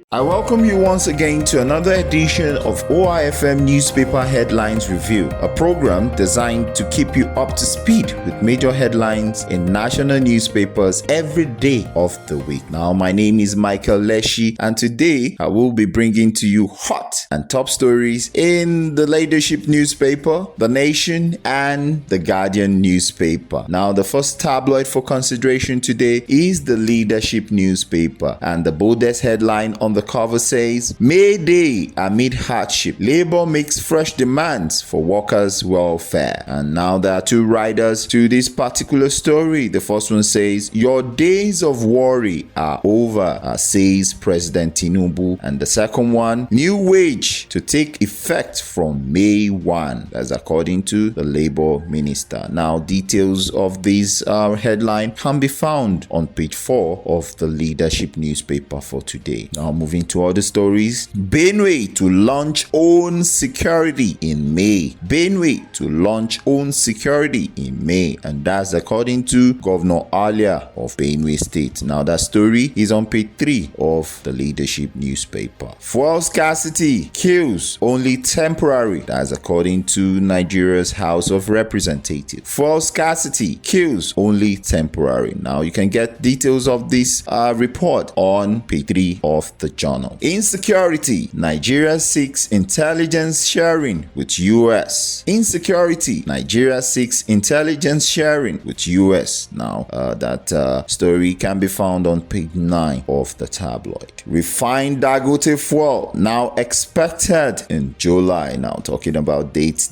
I welcome you once again to another edition of OIFM Newspaper Headlines Review, a program designed to keep you up to speed with major headlines in national newspapers every day of the week. Now, my name is Michael Leshy, and today I will be bringing to you hot and top stories in the leadership newspaper, The Nation, and The Guardian newspaper. Now, the first tabloid for consideration today is the leadership newspaper, and the boldest headline on the cover says, May Day amid hardship, Labour makes fresh demands for workers' welfare. And now there are two riders to this particular story. The first one says, Your days of worry are over, says President Tinubu. And the second one, new wage to take effect from May 1. That's according to the Labour Minister. Now, details of this headline can be found on page 4 of the leadership newspaper for today. Now, moving to other stories. Benue to launch own security in May. Benue to launch own security in May, and that's according to Governor Alia of Benue State. Now that story is on page 3 of the leadership newspaper. Fuel scarcity kills only temporary. That's according to Nigeria's House of Representatives. Fuel scarcity kills only temporary. Now you can get details of this report on page 3 of the journal. Insecurity, Nigeria seeks intelligence sharing with US. Insecurity, Nigeria seeks intelligence sharing with US. Now, that story can be found on page 9 of the tabloid. Refined Dangote fuel now expected in July. Now, talking about dates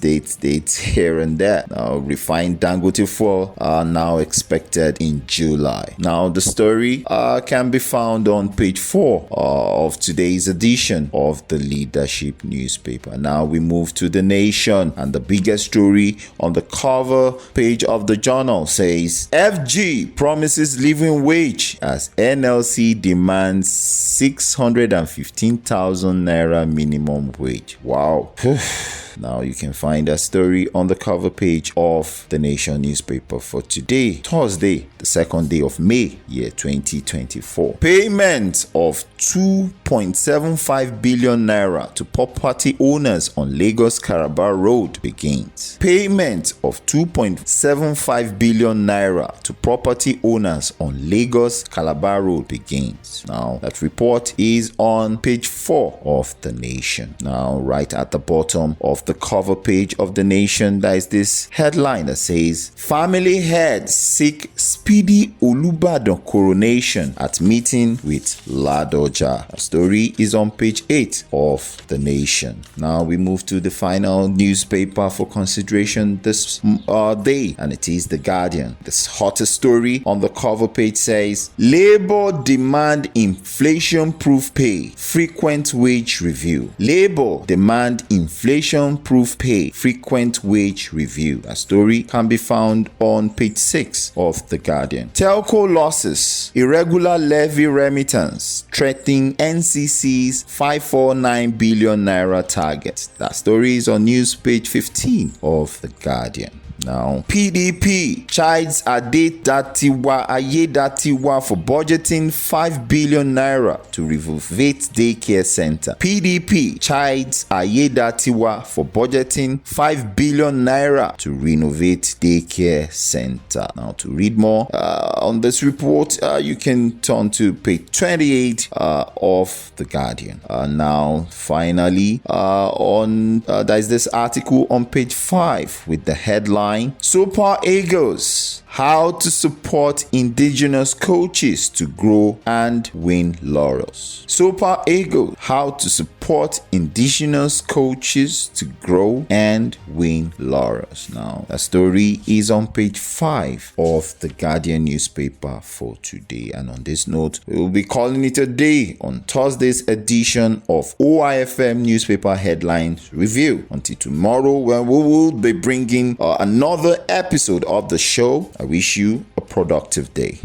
here and there. Now, refined Dangote fuel are now expected in July. Now, the story can be found on page 4 of today's edition of the leadership newspaper. Now we move to The Nation, and the biggest story on the cover page of the journal says, FG promises living wage as NLC demands 615,000 naira minimum wage. Wow. Now you can find a story on the cover page of the Nation newspaper for today, Thursday, the 2nd day of May, year 2024. Payment of 2.75 billion naira to property owners on Lagos Calabar Road begins. Payment of 2.75 billion naira to property owners on Lagos Calabar Road begins. Now that report is on page 4 of the Nation. Now right at the bottom of the cover page of the Nation, there is this headline that says, Family heads seek speedy Olubadan coronation at meeting with Ladoja. The story is on page 8 of the Nation. Now we move to the final newspaper for consideration this day, and it is The Guardian. This hottest story on the cover page says, Labour demand inflation-proof pay, frequent wage review. Labour demand inflation-proof pay, frequent wage review. A story can be found on page 6 of The Guardian. Telco losses, irregular levy remittance, threatening NCC's 549 billion naira target. That story is on news page 15 of The Guardian. Now, PDP chides Ayedatiwa for budgeting 5 billion naira to renovate daycare center. PDP chides Ayedatiwa for budgeting 5 billion naira to renovate daycare center. Now, to read more on this report, you can turn to page 28 of The Guardian. Now, finally, there's this article on page 5 with the headline, Super Eagles, how to support indigenous coaches to grow and win laurels. Super Eagles, how to support indigenous coaches to grow and win laurels. Now, the story is on page 5 of the Guardian newspaper for today. And on this note, we will be calling it a day on Thursday's edition of OIFM Newspaper Headlines Review. Until tomorrow, when we will be bringing another episode of the show, I wish you a productive day.